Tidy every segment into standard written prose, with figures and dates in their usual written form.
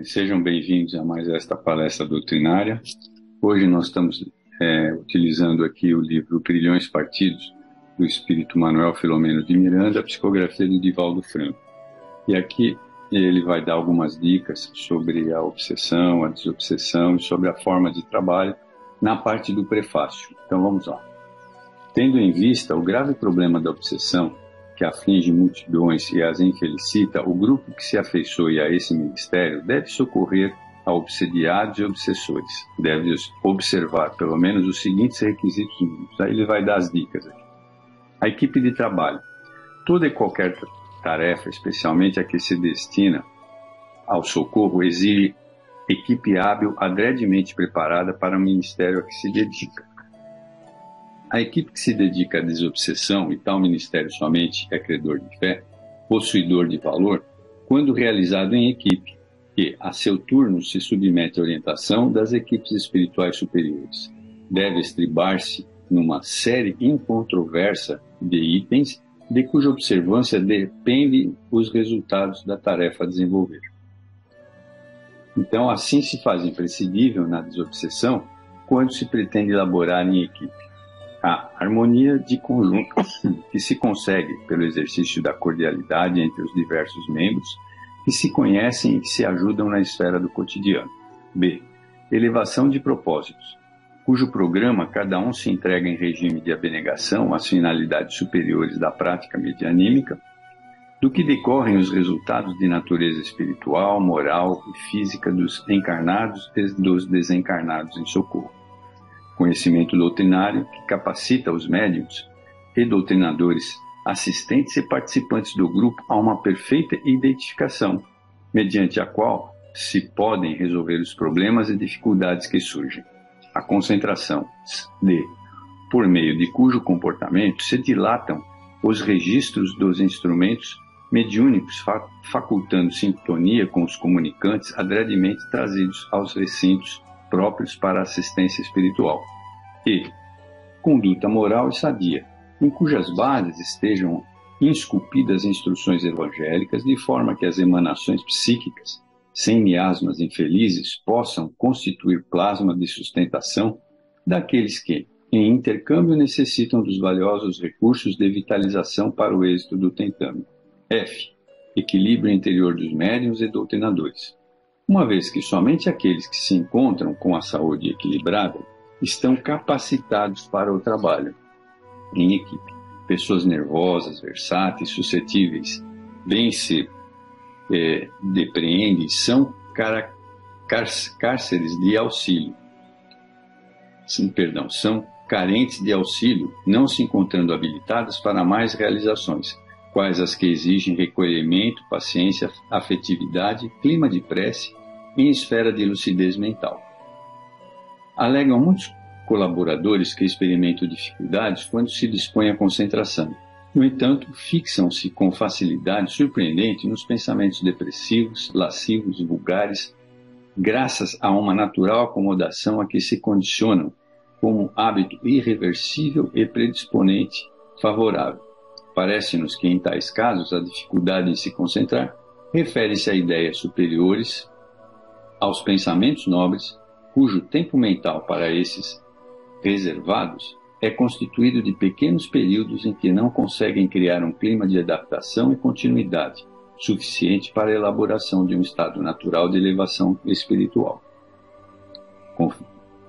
Sejam bem-vindos a mais esta palestra doutrinária. Hoje nós estamos utilizando aqui o livro Trilhões Partidos, do Espírito Manuel Filomeno de Miranda, a psicografia do Divaldo Franco. E aqui ele vai dar algumas dicas sobre a obsessão, a desobsessão e sobre a forma de trabalho na parte do prefácio. Então vamos lá. Tendo em vista o grave problema da obsessão, que aflige multidões e as infelicita, o grupo que se afeiçoe a esse ministério deve socorrer a obsediados e obsessores. Deve observar pelo menos os seguintes requisitos mínimos. Aí ele vai dar as dicas aqui. A equipe de trabalho. Toda e qualquer tarefa, especialmente a que se destina ao socorro, exige equipe hábil, adredemente preparada para o ministério a que se dedica. A equipe que se dedica à desobsessão, e tal ministério somente é credor de fé, possuidor de valor, quando realizado em equipe, que, a seu turno, se submete à orientação das equipes espirituais superiores. Deve estribar-se numa série incontroversa de itens de cuja observância dependem os resultados da tarefa a desenvolver. Então, assim se faz imprescindível na desobsessão quando se pretende elaborar em equipe. A harmonia de conjunto que se consegue pelo exercício da cordialidade entre os diversos membros que se conhecem e que se ajudam na esfera do cotidiano. B. Elevação de propósitos, cujo programa cada um se entrega em regime de abnegação às finalidades superiores da prática medianímica, do que decorrem os resultados de natureza espiritual, moral e física dos encarnados e dos desencarnados em socorro. Conhecimento doutrinário que capacita os médiuns e doutrinadores, assistentes e participantes do grupo a uma perfeita identificação, mediante a qual se podem resolver os problemas e dificuldades que surgem. A concentração D, por meio de cujo comportamento se dilatam os registros dos instrumentos mediúnicos, facultando sintonia com os comunicantes adredemente trazidos aos recintos próprios para assistência espiritual. E conduta moral e sadia, em cujas bases estejam esculpidas instruções evangélicas, de forma que as emanações psíquicas, sem miasmas infelizes, possam constituir plasma de sustentação daqueles que, em intercâmbio, necessitam dos valiosos recursos de vitalização para o êxito do tentame. F. Equilíbrio interior dos médiuns e doutrinadores. Uma vez que somente aqueles que se encontram com a saúde equilibrada estão capacitados para o trabalho em equipe. Pessoas nervosas, versáteis, suscetíveis, bem se depreendem, são cárceres de auxílio. São carentes de auxílio, não se encontrando habilitadas para mais realizações, quais as que exigem recolhimento, paciência, afetividade, clima de prece em esfera de lucidez mental. Alegam muitos colaboradores que experimentam dificuldades quando se dispõem à concentração. No entanto, fixam-se com facilidade surpreendente nos pensamentos depressivos, lascivos, vulgares, graças a uma natural acomodação a que se condicionam como hábito irreversível e predisponente favorável. Parece-nos que, em tais casos, a dificuldade em se concentrar refere-se a ideias superiores aos pensamentos nobres, cujo tempo mental para esses reservados é constituído de pequenos períodos em que não conseguem criar um clima de adaptação e continuidade suficiente para a elaboração de um estado natural de elevação espiritual.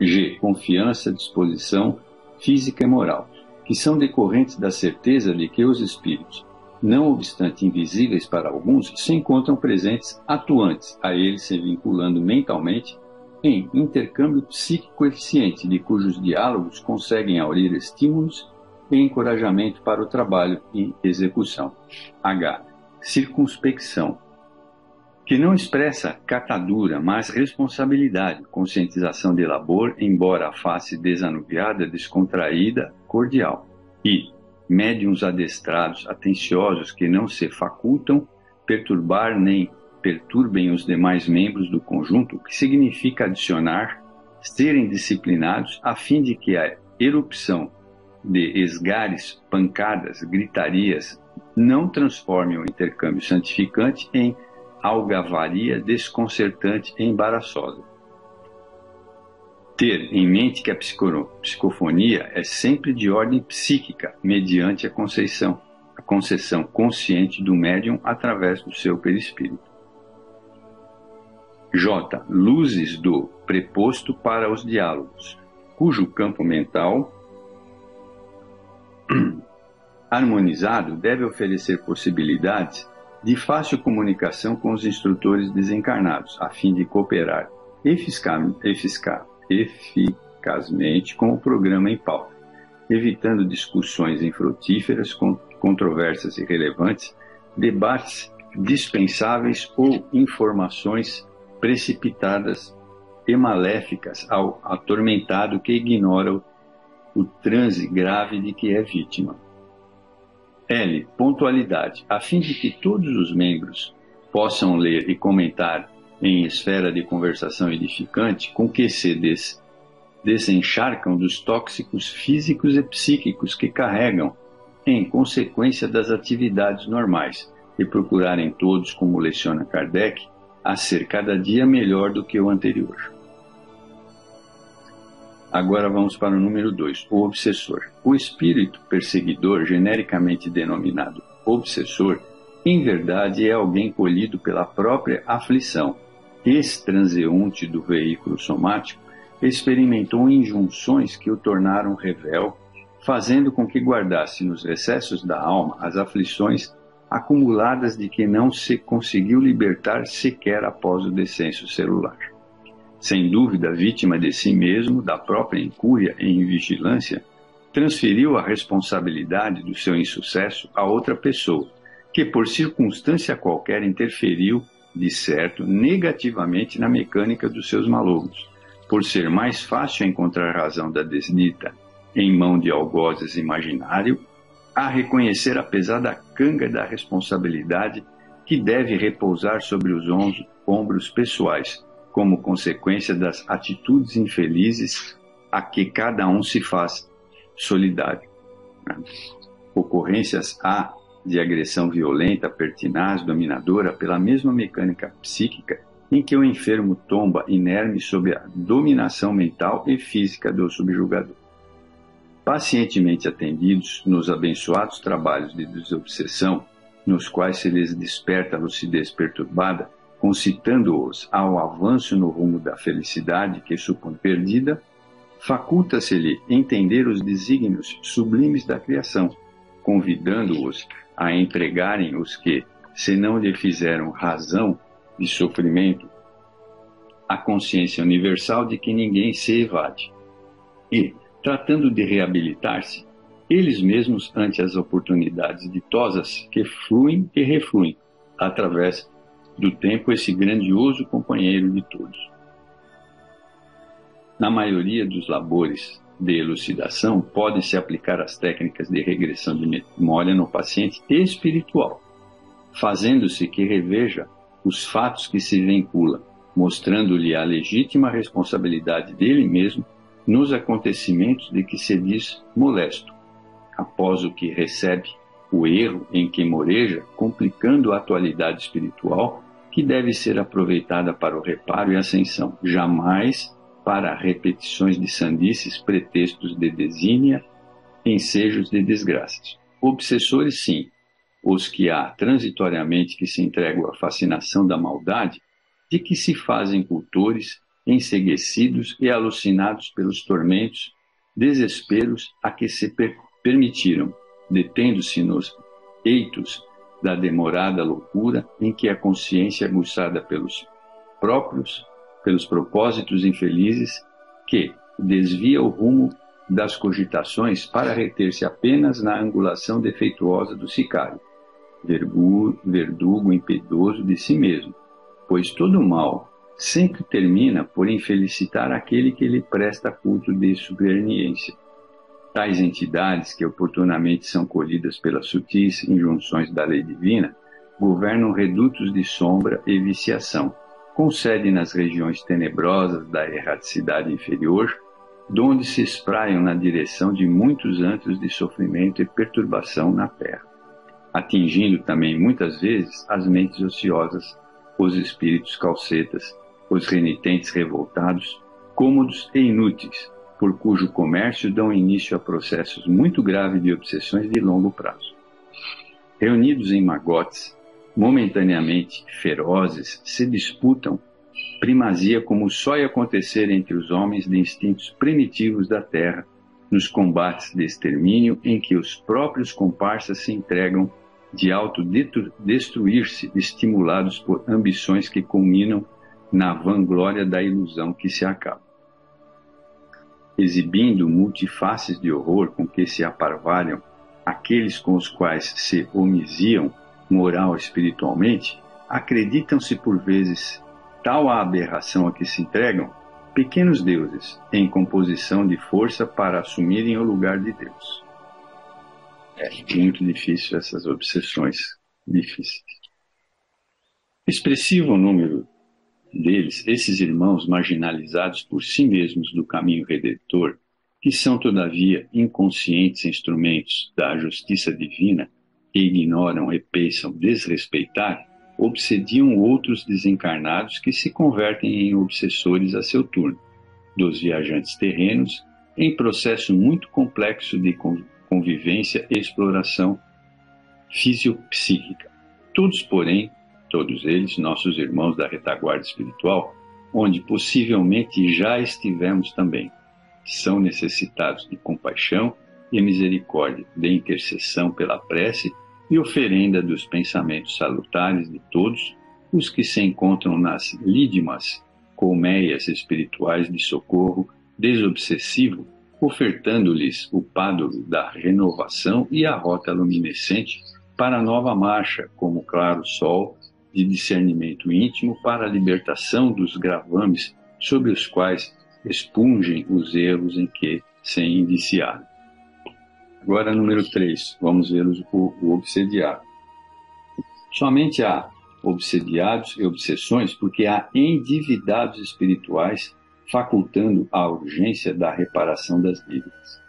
G. Confiança, disposição física e moral, que são decorrentes da certeza de que os espíritos, não obstante invisíveis para alguns, se encontram presentes, atuantes, a eles se vinculando mentalmente em intercâmbio psíquico eficiente, de cujos diálogos conseguem aurir estímulos e encorajamento para o trabalho e execução. H. Circunspecção, que não expressa catadura, mas responsabilidade, conscientização de labor, embora a face desanuviada, descontraída, cordial. E médiuns adestrados, atenciosos, que não se facultam perturbar nem perturbem os demais membros do conjunto, que significa adicionar, serem disciplinados, a fim de que a erupção de esgares, pancadas, gritarias, não transforme o intercâmbio santificante em algavaria desconcertante e embaraçosa. Ter em mente que a psicofonia é sempre de ordem psíquica, mediante a concessão consciente do médium através do seu perispírito. J. Luzes do preposto para os diálogos, cujo campo mental harmonizado deve oferecer possibilidades de fácil comunicação com os instrutores desencarnados, a fim de cooperar eficazmente com o programa em pauta, evitando discussões infrutíferas, controversas irrelevantes, debates dispensáveis ou informações precipitadas e maléficas ao atormentado que ignora o transe grave de que é vítima. L. Pontualidade. A fim de que todos os membros possam ler e comentar em esfera de conversação edificante, com que se desencharcam dos tóxicos físicos e psíquicos que carregam em consequência das atividades normais, e procurarem todos, como leciona Kardec, a ser cada dia melhor do que o anterior. Agora vamos para o número 2, o obsessor. O espírito perseguidor, genericamente denominado obsessor, em verdade é alguém colhido pela própria aflição. Ex-transeunte do veículo somático, experimentou injunções que o tornaram revel, fazendo com que guardasse nos recessos da alma as aflições acumuladas de que não se conseguiu libertar sequer após o descenso celular. Sem dúvida, vítima de si mesmo, da própria incúria e invigilância, transferiu a responsabilidade do seu insucesso a outra pessoa, que por circunstância qualquer interferiu, de certo, negativamente na mecânica dos seus malogros, por ser mais fácil encontrar razão da desdita em mão de algozes imaginário, a reconhecer a pesada canga da responsabilidade que deve repousar sobre os ombros pessoais, como consequência das atitudes infelizes a que cada um se faz solidário. Ocorrências A de agressão violenta, pertinaz, dominadora, pela mesma mecânica psíquica em que o enfermo tomba inerme sob a dominação mental e física do subjugador. Pacientemente atendidos nos abençoados trabalhos de desobsessão, nos quais se lhes desperta a lucidez perturbada, concitando-os ao avanço no rumo da felicidade que supõe perdida, faculta-se-lhe entender os desígnios sublimes da criação, convidando-os a empregarem os que, se não lhe fizeram razão de sofrimento, a consciência universal de que ninguém se evade. E, tratando de reabilitar-se, eles mesmos ante as oportunidades ditosas que fluem e refluem através do tempo, esse grandioso companheiro de todos. Na maioria dos labores de elucidação, podem-se aplicar as técnicas de regressão de memória no paciente espiritual, fazendo-se que reveja os fatos que se vincula, mostrando-lhe a legítima responsabilidade dele mesmo nos acontecimentos de que se diz molesto, após o que recebe o erro em que moreja, complicando a atualidade espiritual que deve ser aproveitada para o reparo e ascensão, jamais para repetições de sandices, pretextos de desígnia, ensejos de desgraças. Obsessores, sim, os que há transitoriamente que se entregam à fascinação da maldade, de que se fazem cultores, enceguecidos e alucinados pelos tormentos, desesperos a que se permitiram, detendo-se nos eitos da demorada loucura em que a consciência aguçada pelos propósitos infelizes, que desvia o rumo das cogitações para reter-se apenas na angulação defeituosa do sicário, verdugo impiedoso de si mesmo, pois todo mal sempre termina por infelicitar aquele que lhe presta culto de superniência. Tais entidades, que oportunamente são colhidas pelas sutis injunções da lei divina, governam redutos de sombra e viciação, com sede nas regiões tenebrosas da erraticidade inferior, donde se espraiam na direção de muitos antros de sofrimento e perturbação na terra, atingindo também muitas vezes as mentes ociosas os espíritos calcetas, os renitentes revoltados, cômodos e inúteis, por cujo comércio dão início a processos muito graves de obsessões de longo prazo. Reunidos em magotes, momentaneamente ferozes, se disputam primazia como só ia acontecer entre os homens de instintos primitivos da terra, nos combates de extermínio em que os próprios comparsas se entregam de autodestruir-se, estimulados por ambições que culminam na vanglória da ilusão que se acaba. Exibindo multifaces de horror com que se aparvalham aqueles com os quais se homisiam moral e espiritualmente, acreditam-se por vezes tal a aberração a que se entregam, pequenos deuses em composição de força para assumirem o lugar de Deus. É muito difícil essas obsessões difíceis. Expressivo número deles, esses irmãos marginalizados por si mesmos do caminho redentor, que são todavia inconscientes instrumentos da justiça divina e ignoram e pensam desrespeitar, obsediam outros desencarnados que se convertem em obsessores a seu turno, dos viajantes terrenos, em processo muito complexo de convivência e exploração fisiopsíquica. Todos eles, nossos irmãos da retaguarda espiritual, onde possivelmente já estivemos também, são necessitados de compaixão e misericórdia, de intercessão pela prece e oferenda dos pensamentos salutares de todos os que se encontram nas lídimas colmeias espirituais de socorro desobsessivo, ofertando-lhes o pádolo da renovação e a rota luminescente para a nova marcha, como claro sol de discernimento íntimo para a libertação dos gravames sobre os quais expungem os erros em que se indiciaram. Agora, número 3, vamos ver o obsediado. Somente há obsediados e obsessões porque há endividados espirituais facultando a urgência da reparação das dívidas.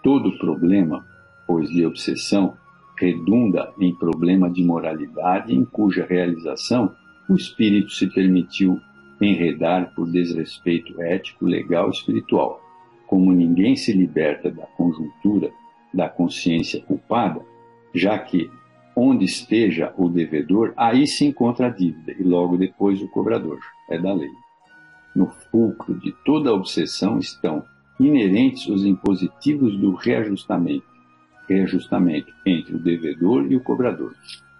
Todo problema, pois de obsessão, redunda em problema de moralidade em cuja realização o espírito se permitiu enredar por desrespeito ético, legal e espiritual. Como ninguém se liberta da conjuntura da consciência culpada, já que onde esteja o devedor, aí se encontra a dívida e logo depois o cobrador. É da lei. No fulcro de toda a obsessão estão inerentes os impositivos do reajustamento entre o devedor e o cobrador.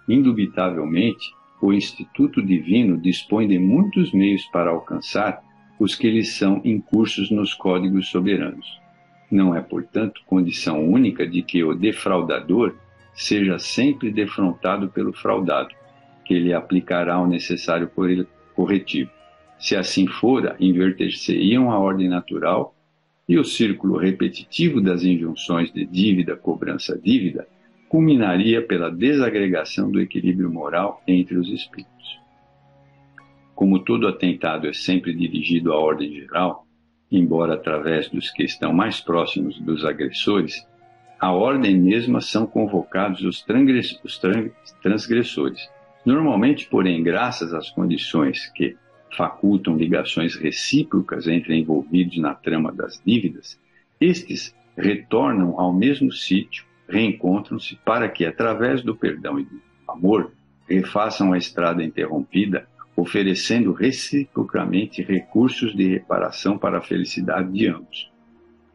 Indubitavelmente, o Instituto Divino dispõe de muitos meios para alcançar os que lhes são incursos nos códigos soberanos. Não é, portanto, condição única de que o defraudador seja sempre defrontado pelo fraudado, que lhe aplicará o necessário corretivo. Se assim fora, inverter-se-iam a ordem natural e o círculo repetitivo das injunções de dívida, cobrança, dívida, culminaria pela desagregação do equilíbrio moral entre os espíritos. Como todo atentado é sempre dirigido à ordem geral, embora através dos que estão mais próximos dos agressores, à ordem mesma são convocados os transgressores. Normalmente, porém, graças às condições que facultam ligações recíprocas entre envolvidos na trama das dívidas, estes retornam ao mesmo sítio, reencontram-se para que, através do perdão e do amor, refaçam a estrada interrompida, oferecendo reciprocamente recursos de reparação para a felicidade de ambos.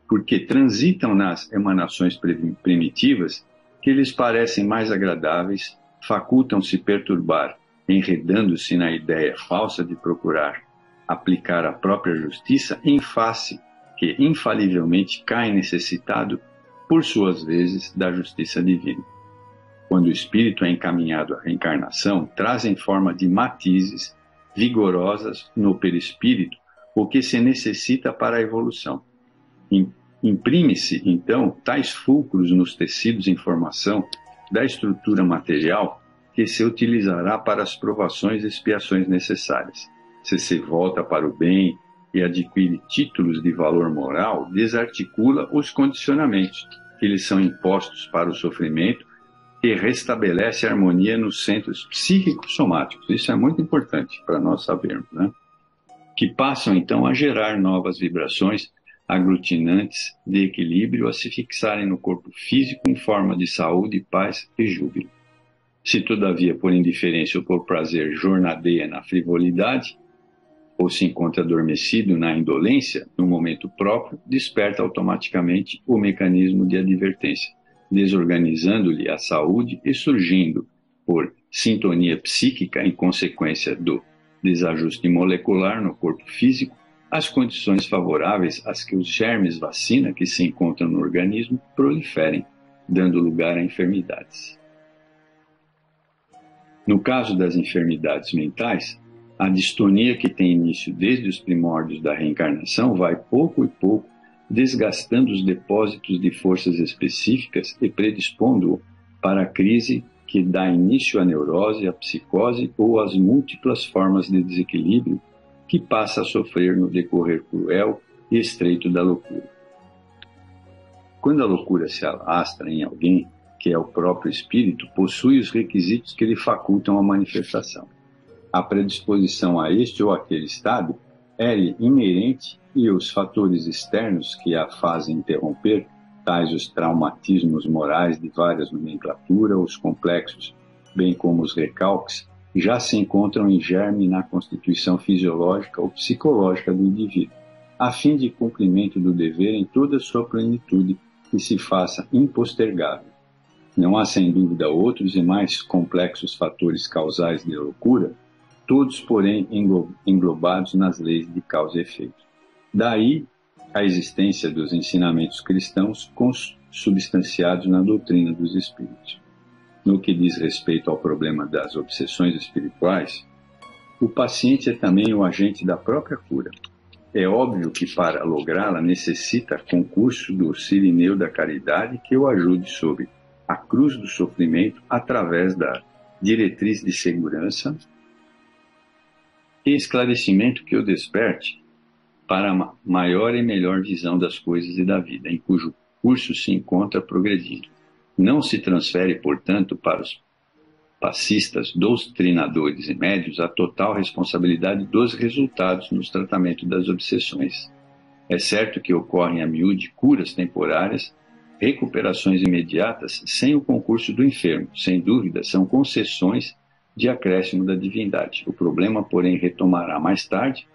Porque transitam nas emanações primitivas que lhes parecem mais agradáveis, facultam-se perturbar, enredando-se na ideia falsa de procurar aplicar a própria justiça em face que infalivelmente cai necessitado, por suas vezes, da justiça divina. Quando o espírito é encaminhado à reencarnação, traz em forma de matizes vigorosas no perispírito o que se necessita para a evolução. Imprime-se, então, tais fulcros nos tecidos em formação da estrutura material que se utilizará para as provações e expiações necessárias. Se volta para o bem e adquire títulos de valor moral, desarticula os condicionamentos que lhes são impostos para o sofrimento que restabelece a harmonia nos centros psíquico-somáticos. Isso é muito importante para nós sabermos, né? Que passam então a gerar novas vibrações aglutinantes de equilíbrio a se fixarem no corpo físico em forma de saúde, paz e júbilo. Se todavia por indiferença ou por prazer jornadeia na frivolidade, ou se encontra adormecido na indolência, no momento próprio, desperta automaticamente o mecanismo de advertência, desorganizando-lhe a saúde e surgindo, por sintonia psíquica em consequência do desajuste molecular no corpo físico, as condições favoráveis às que os germes vacina que se encontram no organismo proliferem, dando lugar a enfermidades. No caso das enfermidades mentais, a distonia que tem início desde os primórdios da reencarnação vai pouco e pouco desgastando os depósitos de forças específicas e predispondo-o para a crise que dá início à neurose, à psicose ou às múltiplas formas de desequilíbrio que passa a sofrer no decorrer cruel e estreito da loucura. Quando a loucura se alastra em alguém, que é o próprio espírito, possui os requisitos que lhe facultam a manifestação. A predisposição a este ou aquele estado é-lhe inerente e os fatores externos que a fazem interromper, tais os traumatismos morais de várias nomenclaturas, os complexos, bem como os recalques, já se encontram em germe na constituição fisiológica ou psicológica do indivíduo, a fim de cumprimento do dever em toda a sua plenitude que se faça impostergável. Não há sem dúvida outros e mais complexos fatores causais de loucura, todos, porém, englobados nas leis de causa e efeito. Daí a existência dos ensinamentos cristãos consubstanciados na doutrina dos espíritos. No que diz respeito ao problema das obsessões espirituais, o paciente é também o agente da própria cura. É óbvio que para lográ-la necessita concurso do Cirineu da Caridade que o ajude sob a cruz do sofrimento através da diretriz de segurança e esclarecimento que o desperte para a maior e melhor visão das coisas e da vida, em cujo curso se encontra progredindo. Não se transfere, portanto, para os passistas, doutrinadores e médios a total responsabilidade dos resultados nos tratamentos das obsessões. É certo que ocorrem a miúde curas temporárias, recuperações imediatas sem o concurso do enfermo. Sem dúvida, são concessões de acréscimo da divindade. O problema, porém, retomará mais tarde,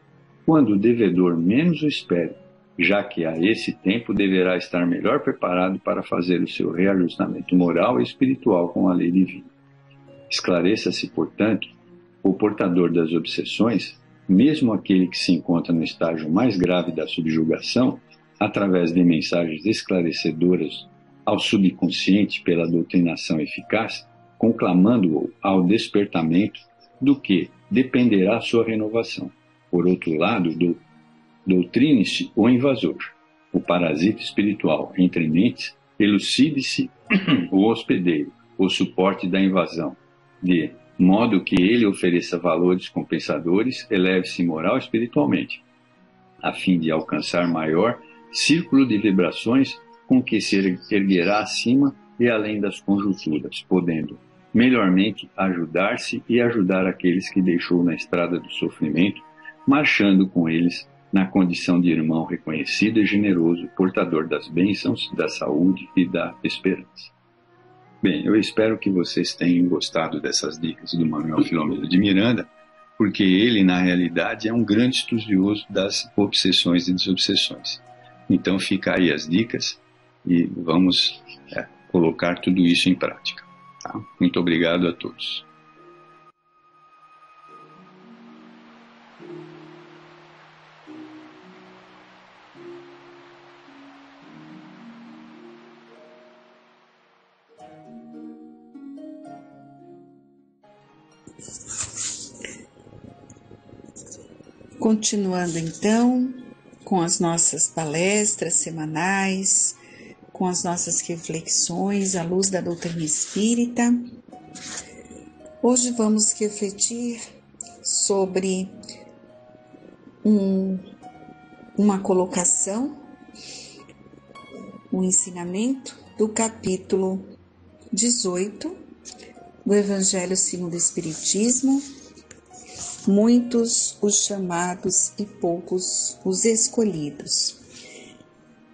quando o devedor menos o espere, já que a esse tempo deverá estar melhor preparado para fazer o seu reajustamento moral e espiritual com a lei divina. Esclareça-se, portanto, o portador das obsessões, mesmo aquele que se encontra no estágio mais grave da subjugação, através de mensagens esclarecedoras ao subconsciente pela doutrinação eficaz, conclamando-o ao despertamento do que dependerá sua renovação. Por outro lado, doutrine-se o invasor, o parasita espiritual entre mentes, elucide-se o hospedeiro, o suporte da invasão, de modo que ele ofereça valores compensadores, eleve-se moral e espiritualmente, a fim de alcançar maior círculo de vibrações com que se erguerá acima e além das conjunturas, podendo melhormente ajudar-se e ajudar aqueles que deixou na estrada do sofrimento, marchando com eles na condição de irmão reconhecido e generoso, portador das bênçãos, da saúde e da esperança. Bem, eu espero que vocês tenham gostado dessas dicas do Manuel Filomeno de Miranda, porque ele, na realidade, é um grande estudioso das obsessões e desobsessões. Então, fica aí as dicas e vamos colocar tudo isso em prática. Tá? Muito obrigado a todos. Continuando então com as nossas palestras semanais, com as nossas reflexões à luz da doutrina espírita. Hoje vamos refletir sobre uma colocação, um ensinamento do capítulo 18 do Evangelho segundo o Espiritismo. Muitos os chamados e poucos os escolhidos.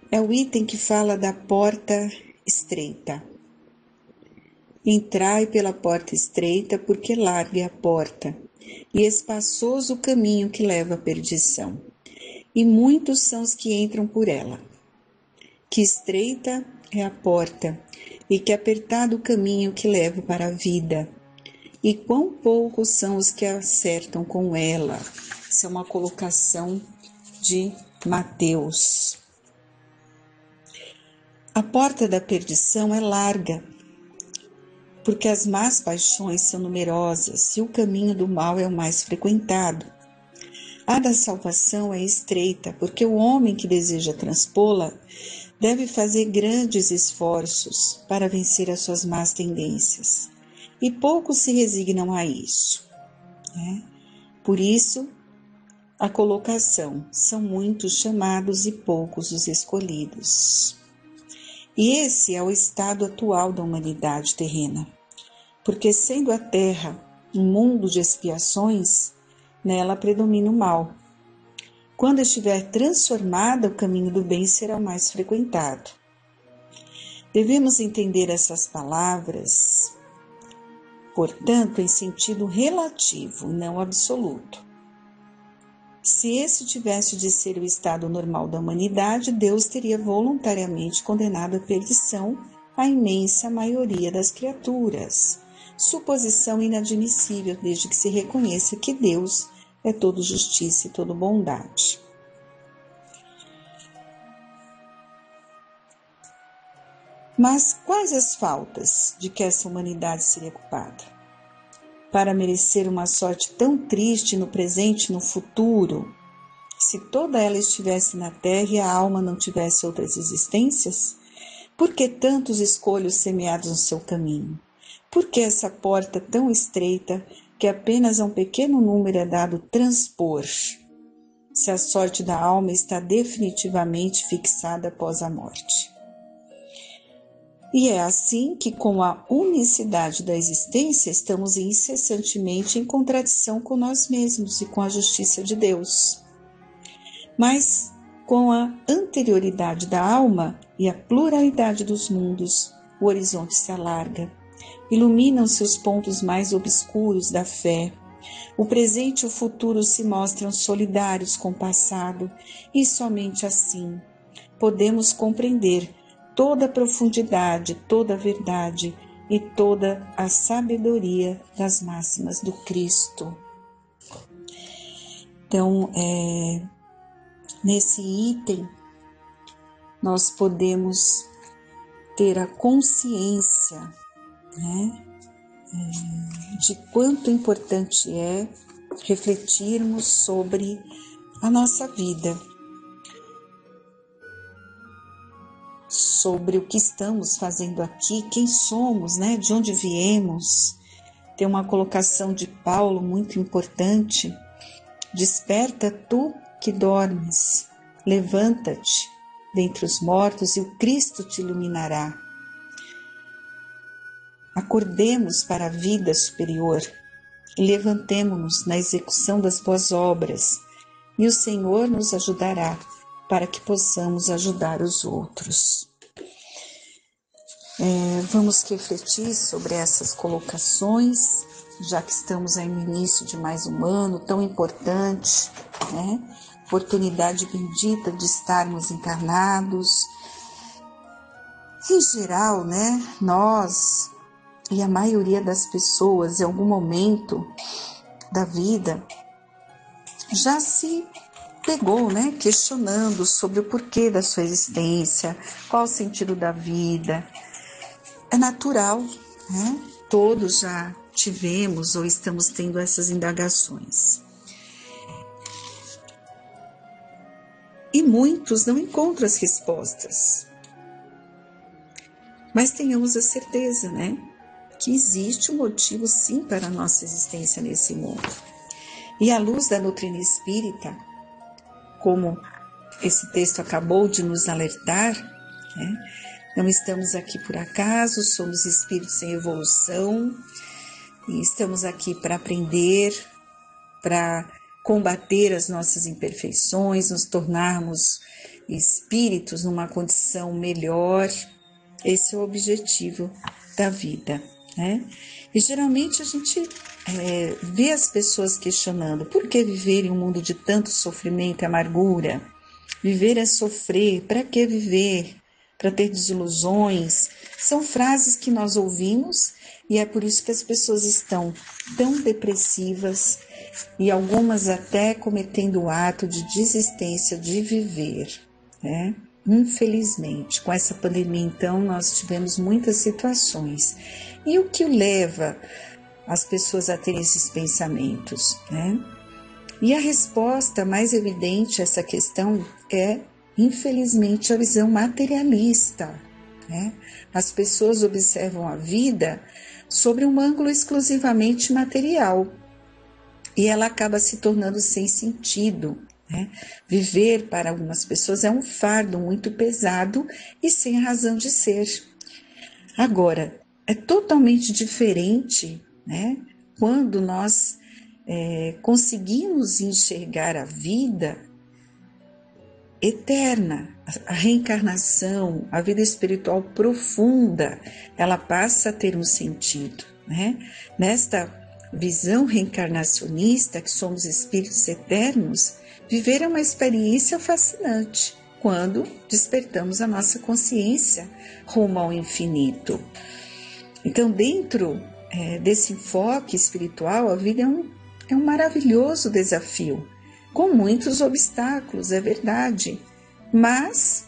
É o item que fala da porta estreita. Entrai pela porta estreita, porque larga é a porta, e espaçoso o caminho que leva à perdição, e muitos são os que entram por ela. Que estreita é a porta, e que apertado o caminho que leva para a vida, e quão poucos são os que acertam com ela. Isso é uma colocação de Mateus. A porta da perdição é larga, porque as más paixões são numerosas e o caminho do mal é o mais frequentado. A da salvação é estreita, porque o homem que deseja transpô-la deve fazer grandes esforços para vencer as suas más tendências, e poucos se resignam a isso. Por isso, a colocação: são muitos chamados e poucos os escolhidos. E esse é o estado atual da humanidade terrena, porque sendo a Terra um mundo de expiações, nela predomina o mal. Quando estiver transformada, o caminho do bem será o mais frequentado. Devemos entender essas palavras, portanto, em sentido relativo, não absoluto. Se esse tivesse de ser o estado normal da humanidade, Deus teria voluntariamente condenado à perdição a imensa maioria das criaturas. Suposição inadmissível, desde que se reconheça que Deus é todo justiça e todo bondade. Mas quais as faltas de que essa humanidade seria culpada? Para merecer uma sorte tão triste no presente e no futuro, se toda ela estivesse na terra e a alma não tivesse outras existências? Por que tantos escolhos semeados no seu caminho? Por que essa porta tão estreita que apenas a um pequeno número é dado transpor, se a sorte da alma está definitivamente fixada após a morte? E é assim que, com a unicidade da existência, estamos incessantemente em contradição com nós mesmos e com a justiça de Deus. Mas, com a anterioridade da alma e a pluralidade dos mundos, o horizonte se alarga, iluminam-se os pontos mais obscuros da fé. O presente e o futuro se mostram solidários com o passado, e somente assim podemos compreender toda a profundidade, toda a verdade e toda a sabedoria das máximas do Cristo. Então, nesse item, nós podemos ter a consciência, de quanto importante é refletirmos sobre a nossa vida, sobre o que estamos fazendo aqui, quem somos, de onde viemos. Tem uma colocação de Paulo muito importante: desperta tu que dormes, levanta-te dentre os mortos e o Cristo te iluminará. Acordemos para a vida superior e levantemo-nos na execução das boas obras, e o Senhor nos ajudará para que possamos ajudar os outros. Vamos refletir sobre essas colocações, já que estamos aí no início de mais um ano tão importante, oportunidade bendita de estarmos encarnados. Em geral, nós e a maioria das pessoas, em algum momento da vida, já se pegou, questionando sobre o porquê da sua existência, qual o sentido da vida. É natural, Todos já tivemos ou estamos tendo essas indagações. E muitos não encontram as respostas. Mas tenhamos a certeza, que existe um motivo sim para a nossa existência nesse mundo. E à luz da doutrina espírita, como esse texto acabou de nos alertar, Não estamos aqui por acaso, somos espíritos em evolução e estamos aqui para aprender, para combater as nossas imperfeições, nos tornarmos espíritos numa condição melhor. Esse é o objetivo da vida, né? E geralmente a gente vê as pessoas questionando: por que viver em um mundo de tanto sofrimento e amargura? Viver é sofrer, para que viver? Para ter desilusões? São frases que nós ouvimos e é por isso que as pessoas estão tão depressivas e algumas até cometendo o ato de desistência de viver, né? Infelizmente, com essa pandemia, então, nós tivemos muitas situações. E o que leva as pessoas a terem esses pensamentos, né? E a resposta mais evidente a essa questão é, infelizmente, a visão materialista, né? As pessoas observam a vida sobre um ângulo exclusivamente material e ela acaba se tornando sem sentido, né? Viver para algumas pessoas é um fardo muito pesado e sem razão de ser. Agora, é totalmente diferente, né, quando nós conseguimos enxergar a vida eterna, a reencarnação, a vida espiritual profunda, ela passa a ter um sentido, né? Nesta visão reencarnacionista, que somos espíritos eternos, viver é uma experiência fascinante quando despertamos a nossa consciência rumo ao infinito. Então, dentro desse enfoque espiritual, a vida é um maravilhoso desafio, com muitos obstáculos, é verdade, mas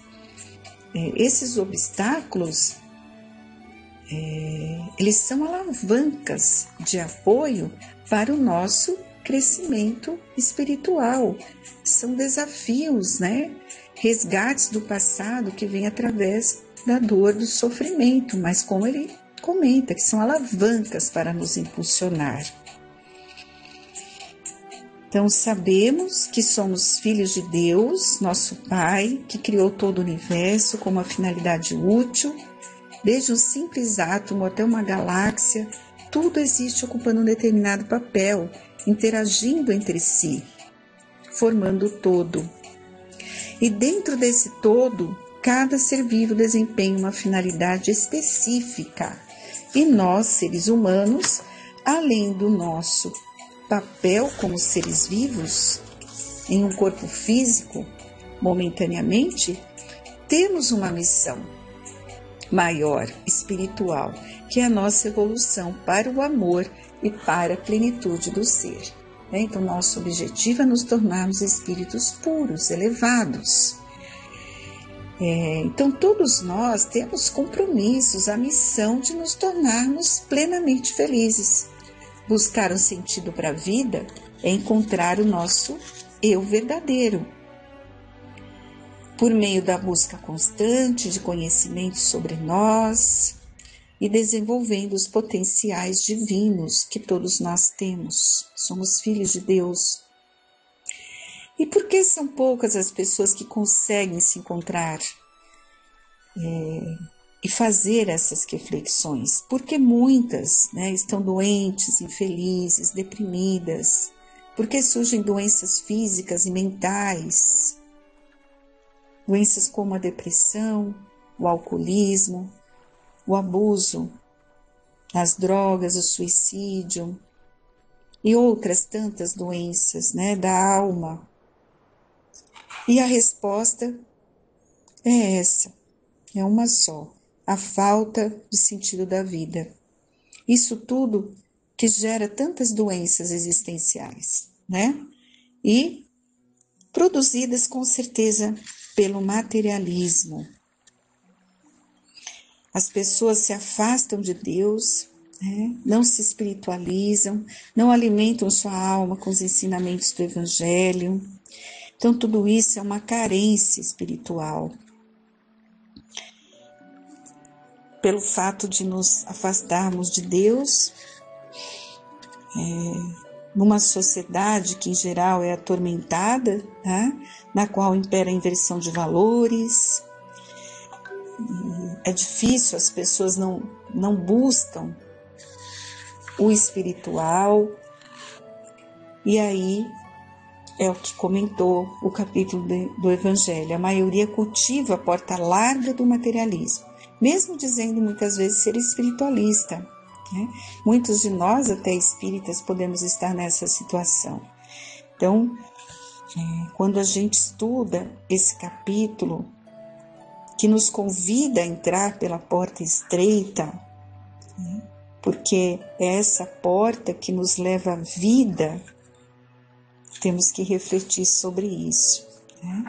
esses obstáculos, eles são alavancas de apoio para o nosso crescimento espiritual, são desafios, né? Resgates do passado que vem através da dor, do sofrimento, mas como ele comenta, que são alavancas para nos impulsionar. Então, sabemos que somos filhos de Deus, nosso Pai, que criou todo o universo com uma finalidade útil. Desde um simples átomo até uma galáxia, tudo existe ocupando um determinado papel, interagindo entre si, formando o todo. E dentro desse todo, cada ser vivo desempenha uma finalidade específica. E nós, seres humanos, além do nosso papel como seres vivos, em um corpo físico, momentaneamente, temos uma missão maior, espiritual, que é a nossa evolução para o amor e para a plenitude do ser. Então, nosso objetivo é nos tornarmos espíritos puros, elevados. Então, todos nós temos compromissos, a missão de nos tornarmos plenamente felizes. Buscar um sentido para a vida é encontrar o nosso eu verdadeiro. Por meio da busca constante de conhecimento sobre nós e desenvolvendo os potenciais divinos que todos nós temos. Somos filhos de Deus. E por que são poucas as pessoas que conseguem se encontrar e fazer essas reflexões? Porque muitas, né, estão doentes, infelizes, deprimidas, porque surgem doenças físicas e mentais, doenças como a depressão, o alcoolismo, o abuso, as drogas, o suicídio e outras tantas doenças, né, da alma. E a resposta é essa, é uma só: a falta de sentido da vida. Isso tudo que gera tantas doenças existenciais, né? E produzidas com certeza pelo materialismo. As pessoas se afastam de Deus, né? Não se espiritualizam, não alimentam sua alma com os ensinamentos do Evangelho. Então, tudo isso é uma carência espiritual. Pelo fato de nos afastarmos de Deus, numa sociedade que em geral é atormentada, né? Na qual impera a inversão de valores, É difícil, as pessoas não buscam o espiritual. E aí é o que comentou o capítulo do Evangelho. A maioria cultiva a porta larga do materialismo, mesmo dizendo muitas vezes ser espiritualista, né? Muitos de nós, até espíritas, podemos estar nessa situação. Então, quando a gente estuda esse capítulo, que nos convida a entrar pela porta estreita, né? Porque é essa porta que nos leva à vida, temos que refletir sobre isso, né?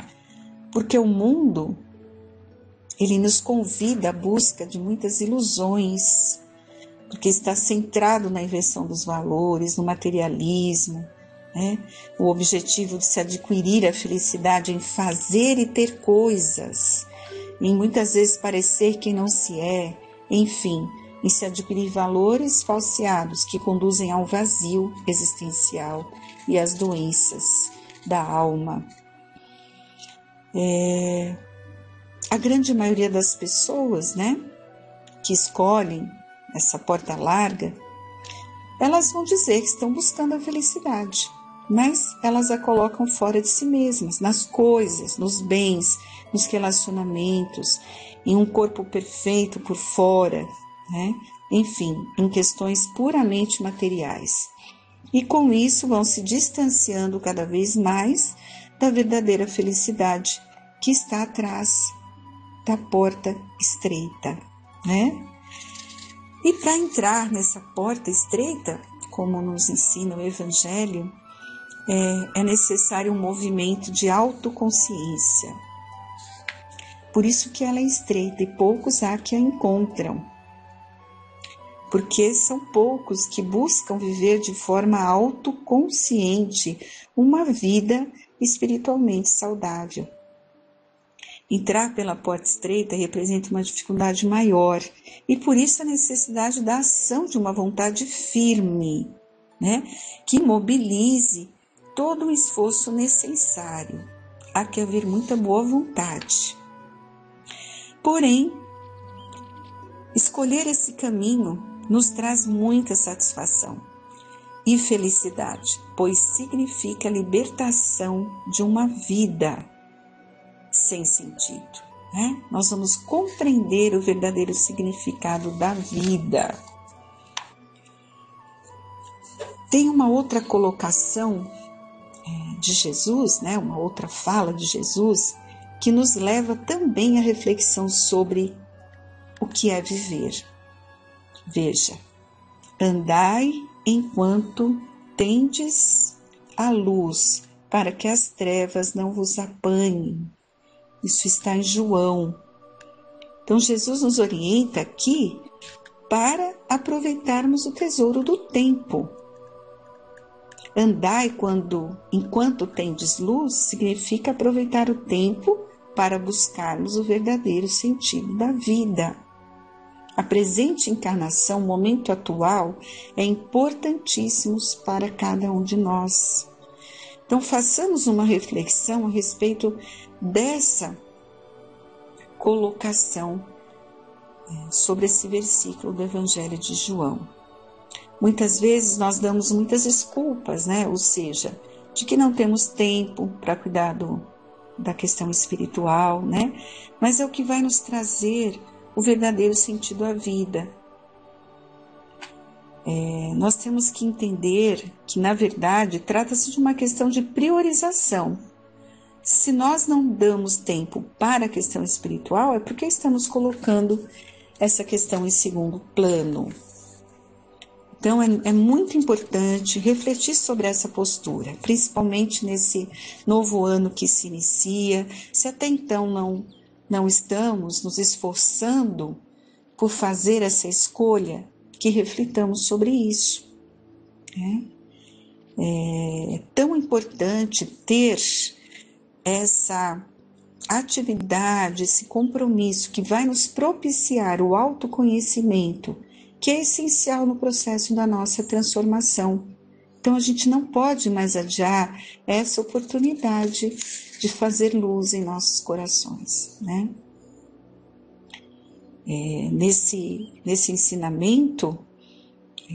Porque o mundo, ele nos convida à busca de muitas ilusões, porque está centrado na inversão dos valores, no materialismo, né? O objetivo de se adquirir a felicidade em fazer e ter coisas, em muitas vezes parecer quem não se é, enfim, em se adquirir valores falseados que conduzem ao vazio existencial e às doenças da alma. A grande maioria das pessoas, né, que escolhem essa porta larga, elas vão dizer que estão buscando a felicidade, mas elas a colocam fora de si mesmas, nas coisas, nos bens, nos relacionamentos, em um corpo perfeito por fora, né? Enfim, em questões puramente materiais. E com isso vão se distanciando cada vez mais da verdadeira felicidade que está atrás da porta estreita, né? E para entrar nessa porta estreita, como nos ensina o Evangelho, é necessário um movimento de autoconsciência. Por isso que ela é estreita e poucos há que a encontram. Porque são poucos que buscam viver de forma autoconsciente uma vida espiritualmente saudável. Entrar pela porta estreita representa uma dificuldade maior e por isso a necessidade da ação de uma vontade firme, né, que mobilize todo o esforço necessário. Há que haver muita boa vontade. Porém, escolher esse caminho nos traz muita satisfação e felicidade, pois significa a libertação de uma vida sem sentido, né? Nós vamos compreender o verdadeiro significado da vida. Tem uma outra colocação de Jesus, né? Uma outra fala de Jesus, que nos leva também à reflexão sobre o que é viver. Veja, andai enquanto tendes a luz, para que as trevas não vos apanhem. Isso está em João. Então, Jesus nos orienta aqui para aproveitarmos o tesouro do tempo. Andai enquanto tendes luz, significa aproveitar o tempo para buscarmos o verdadeiro sentido da vida. A presente encarnação, o momento atual, é importantíssimo para cada um de nós. Então, façamos uma reflexão a respeito dessa colocação sobre esse versículo do Evangelho de João. Muitas vezes nós damos muitas desculpas, né? Ou seja, de que não temos tempo para cuidar da questão espiritual, né? Mas é o que vai nos trazer o verdadeiro sentido à vida. Nós temos que entender que, na verdade, trata-se de uma questão de priorização. Se nós não damos tempo para a questão espiritual, é porque estamos colocando essa questão em segundo plano. Então, é muito importante refletir sobre essa postura, principalmente nesse novo ano que se inicia. Se até então não estamos nos esforçando por fazer essa escolha, que reflitamos sobre isso. É tão importante ter essa atividade, esse compromisso que vai nos propiciar o autoconhecimento, que é essencial no processo da nossa transformação. Então, a gente não pode mais adiar essa oportunidade de fazer luz em nossos corações, né? Nesse ensinamento,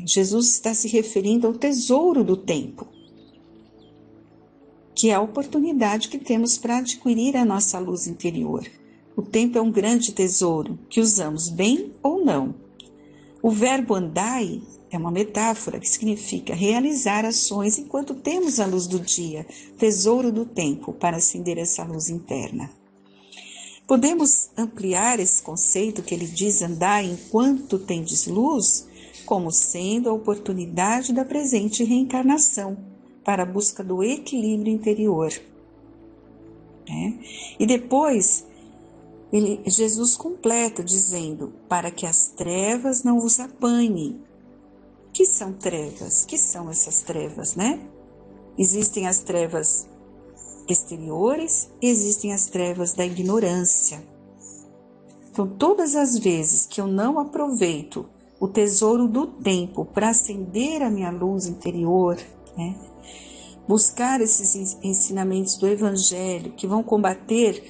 Jesus está se referindo ao tesouro do tempo, que é a oportunidade que temos para adquirir a nossa luz interior. O tempo é um grande tesouro que usamos bem ou não. O verbo andai é uma metáfora que significa realizar ações enquanto temos a luz do dia, tesouro do tempo, para acender essa luz interna. Podemos ampliar esse conceito que ele diz andar enquanto tendes luz, como sendo a oportunidade da presente reencarnação para a busca do equilíbrio interior. E depois, Jesus completa dizendo, para que as trevas não vos apanhem. Que são trevas? Que são essas trevas, né? Existem as trevas exteriores, existem as trevas da ignorância. Então, todas as vezes que eu não aproveito o tesouro do tempo para acender a minha luz interior, buscar esses ensinamentos do Evangelho que vão combater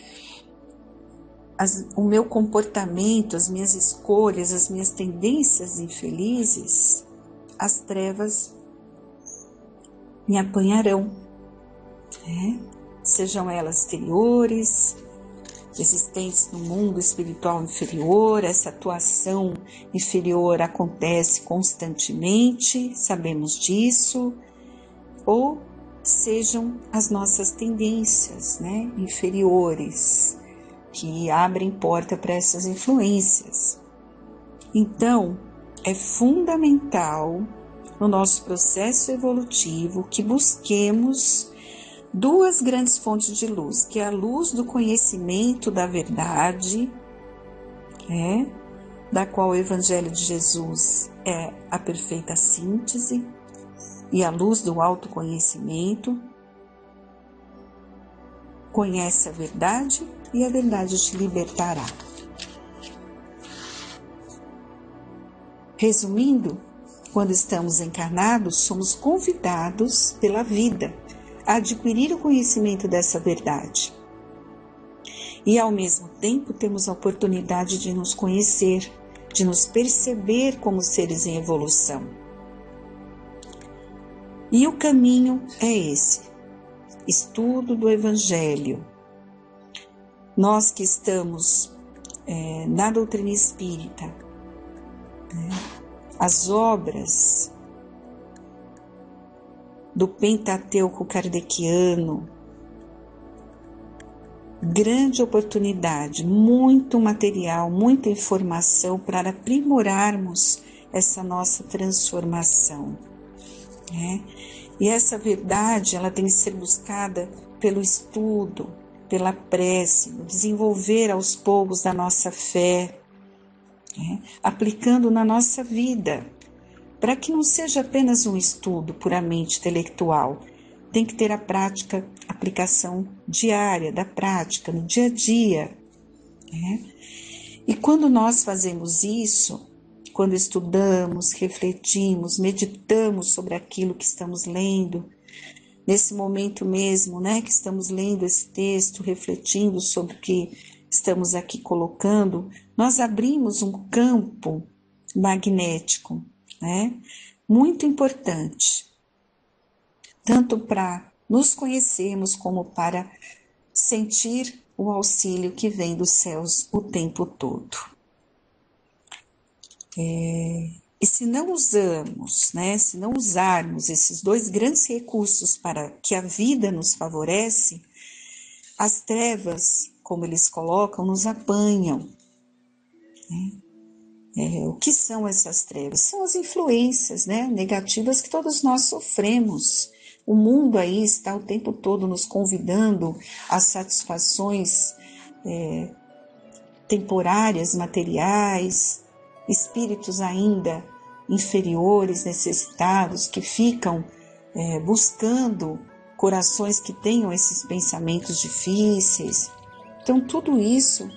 o meu comportamento, as minhas escolhas, as minhas tendências infelizes, as trevas me apanharão, sejam elas exteriores, existentes no mundo espiritual inferior. Essa atuação inferior acontece constantemente, sabemos disso, ou sejam as nossas tendências, inferiores, que abrem porta para essas influências. Então, é fundamental no nosso processo evolutivo que busquemos duas grandes fontes de luz, que é a luz do conhecimento da verdade, da qual o Evangelho de Jesus é a perfeita síntese, e a luz do autoconhecimento. Conhece a verdade e a verdade te libertará. Resumindo, quando estamos encarnados, somos convidados pela vida a adquirir o conhecimento dessa verdade. E, ao mesmo tempo, temos a oportunidade de nos conhecer, de nos perceber como seres em evolução. E o caminho é esse: estudo do Evangelho. Nós que estamos na doutrina espírita, as obras do Pentateuco kardeciano, grande oportunidade, muito material, muita informação para aprimorarmos essa nossa transformação. E essa verdade, ela tem que ser buscada pelo estudo, pela prece, desenvolver aos poucos da nossa fé, aplicando na nossa vida, para que não seja apenas um estudo puramente intelectual. Tem que ter a prática, aplicação diária da prática, no dia a dia. E quando nós fazemos isso, quando estudamos, refletimos, meditamos sobre aquilo que estamos lendo, nesse momento mesmo, que estamos lendo esse texto, refletindo sobre o que estamos aqui colocando, nós abrimos um campo magnético, muito importante, tanto para nos conhecermos como para sentir o auxílio que vem dos céus o tempo todo. E se não usamos, se não usarmos esses dois grandes recursos para que a vida nos favorece, as trevas, como eles colocam, nos apanham. O que são essas trevas? São as influências negativas que todos nós sofremos. O mundo aí está o tempo todo nos convidando a satisfações temporárias, materiais, espíritos ainda inferiores, necessitados, que ficam buscando corações que tenham esses pensamentos difíceis. Então, tudo isso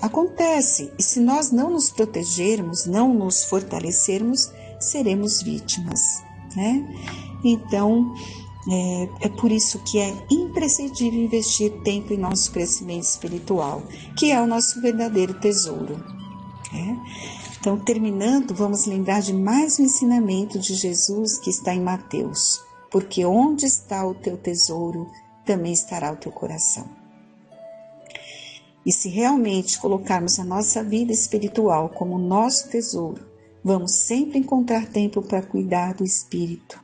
acontece, e se nós não nos protegermos, não nos fortalecermos, seremos vítimas. Então, é por isso que é imprescindível investir tempo em nosso crescimento espiritual, que é o nosso verdadeiro tesouro. Então, terminando, vamos lembrar de mais um ensinamento de Jesus que está em Mateus. Porque onde está o teu tesouro, também estará o teu coração. E se realmente colocarmos a nossa vida espiritual como nosso tesouro, vamos sempre encontrar tempo para cuidar do espírito.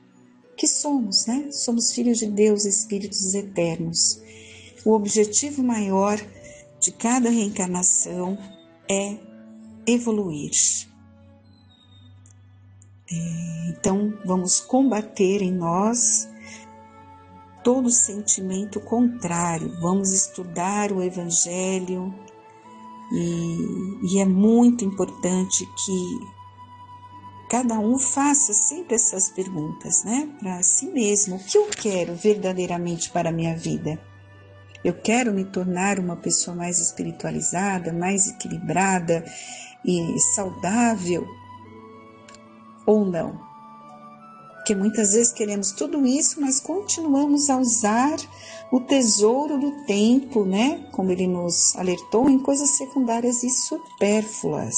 Que somos, né? Somos filhos de Deus, espíritos eternos. O objetivo maior de cada reencarnação é evoluir. Então, vamos combater em nós todo sentimento contrário. Vamos estudar o Evangelho e é muito importante que cada um faça sempre essas perguntas, né? Para si mesmo. O que eu quero verdadeiramente para a minha vida? Eu quero me tornar uma pessoa mais espiritualizada, mais equilibrada e saudável ou não? Porque muitas vezes queremos tudo isso, mas continuamos a usar o tesouro do tempo, né? Como ele nos alertou, em coisas secundárias e supérfluas.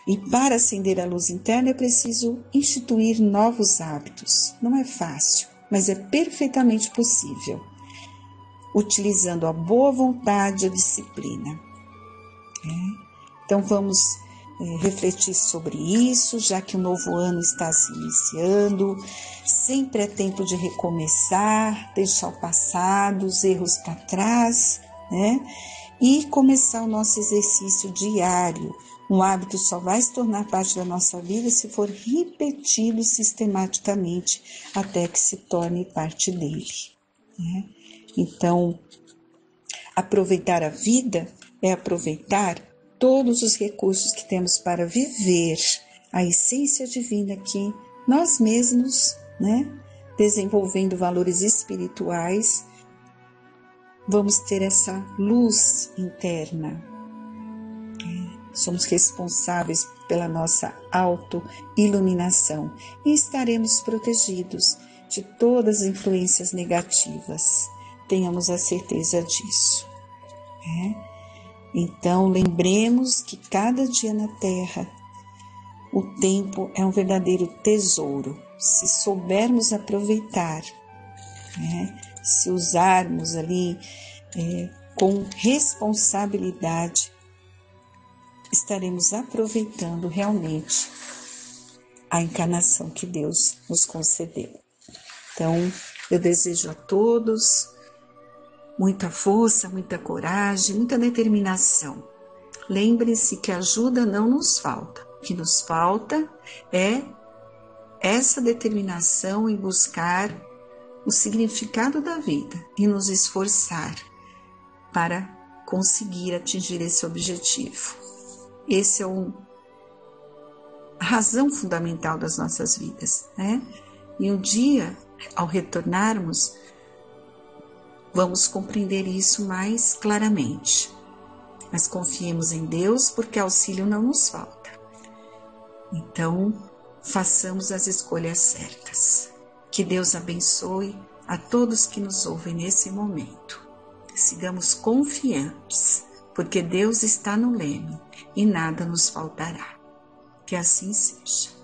E para acender a luz interna é preciso instituir novos hábitos. Não é fácil, mas é perfeitamente possível, utilizando a boa vontade e a disciplina. Então vamos refletir sobre isso, já que o novo ano está se iniciando. Sempre é tempo de recomeçar, deixar o passado, os erros para trás, né? E começar o nosso exercício diário. Um hábito só vai se tornar parte da nossa vida se for repetido sistematicamente até que se torne parte dele, né? Então, aproveitar a vida é aproveitar todos os recursos que temos para viver a essência divina que nós mesmos, né, desenvolvendo valores espirituais, vamos ter essa luz interna. Somos responsáveis pela nossa auto-iluminação e estaremos protegidos de todas as influências negativas. Tenhamos a certeza disso. Então, lembremos que cada dia na Terra, o tempo é um verdadeiro tesouro. Se soubermos aproveitar, se usarmos ali com responsabilidade, estaremos aproveitando realmente a encarnação que Deus nos concedeu. Então, eu desejo a todos muita força, muita coragem, muita determinação. Lembre-se que ajuda não nos falta. O que nos falta é essa determinação em buscar o significado da vida e nos esforçar para conseguir atingir esse objetivo. Esse é a razão fundamental das nossas vidas, né? E um dia, ao retornarmos, vamos compreender isso mais claramente. Mas confiemos em Deus, porque auxílio não nos falta. Então, façamos as escolhas certas. Que Deus abençoe a todos que nos ouvem nesse momento. Sigamos confiantes, porque Deus está no leme e nada nos faltará. Que assim seja.